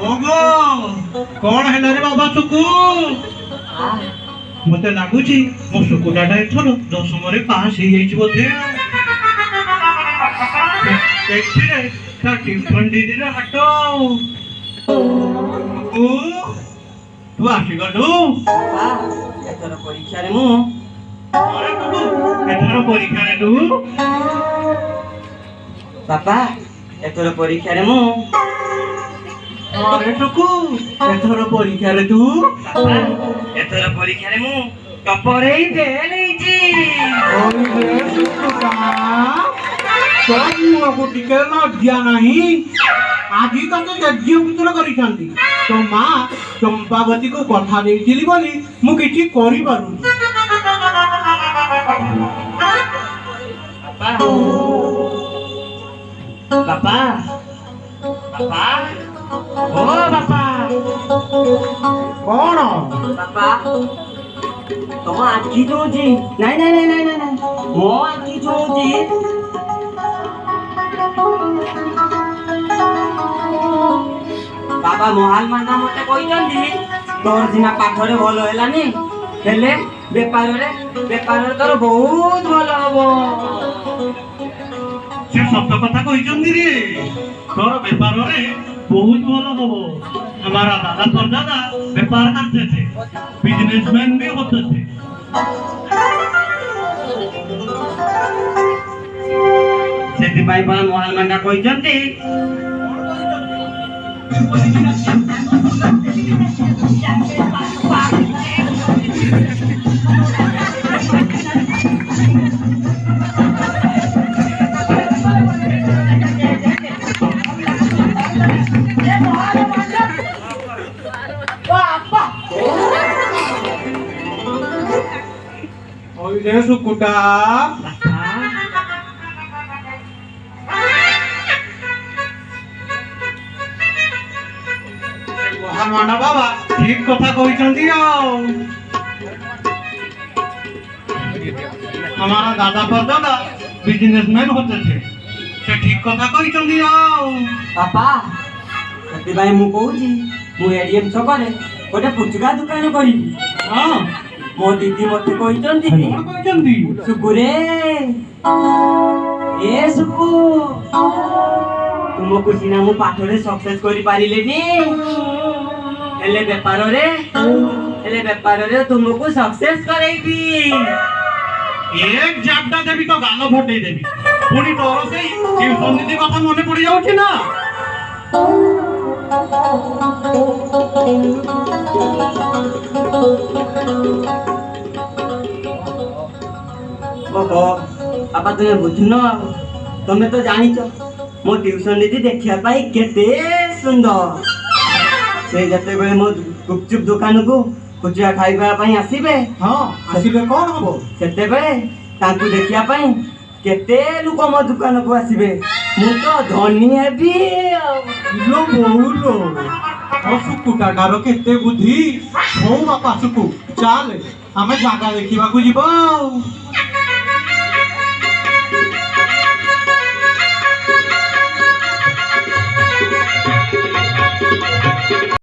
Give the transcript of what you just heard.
ओगो कौन है रे बाबा सुकु मते लागुची मो सुकुटाटा एथर दशमरे पास हे जाइछ बोधे देखिरे ता टिफन दीदी रे हटो ओ तू आसी गलु एथर परीक्षा रे मु अरे तू एथर परीक्षा रे तू बापा एथर परीक्षा रे मु अरे टुकु एथर परीक्षा रे तू एथर परीक्षा रे मु टपर ही फेल ହେଇଛି ओरे सुकुटा तो को टिके लज्जा नहीं आजी तक यज्ञ पुत्र करिसंती तो मां चंपावती को कथा देइथिली बोली मु किछि करि पारु बापा बापा ओ बापा कौन बापा तुम आखि जोजी नहीं नहीं नहीं नहीं नहीं मो आखि जोजी बाबा मोहाल माना मते कहिजंदी तोर सिना पाठरे भलो हेलानी हेले बेपार तोर बहुत भलो हबो से सत्य कथा कहिसंती रे तोर व्यापार रे बहुत भलो हबो हमारा दादा परदादा व्यापार करते थे बिजनेसमैन भी होते थे सेति पाई बा मोहाल माना कहिजंती ओइले सुकुटा माना बाबा ठीक कथा कहिसंती हमारा दादा परदादा बिजनेसमैन होते थे से ठीक कथा कहिसंती पापा सेति भाई मु कहूजी मु एडीएम छकरे गोटे पुचका दुकान करिबी हां मो दीदी मते कहिसंती कौन कहिसंती सुकुरे ए सुकु तुमको सिना मु पाठरे सक्सेस करि पारिलेनी हेले बेपार रे तुमको सक्सेस करेबी एक जापटा देवी तो गाल फटै देवी पुनी तोर से ट्यूशन दीदी कथा मने पड़ी जाउछि ना ओहो पापा तुमे बुझुन तुमे तो जानिच मो ट्यूशन दीदी देखिया पाई केते सुंदर से जते बेले मो गुपचुप दुकान को खुचरा खाइबा पाई आसीबे हां आसीबे कोन हबो सेते बेले तांकु देखिया पाई केते लोक मो दुकान को आसीबे मु तो धनी हेबी लो बोलो सुकुटा डारो केते बुद्धि हो बापा सुकु चल हमें जागा देखिबा को जीवो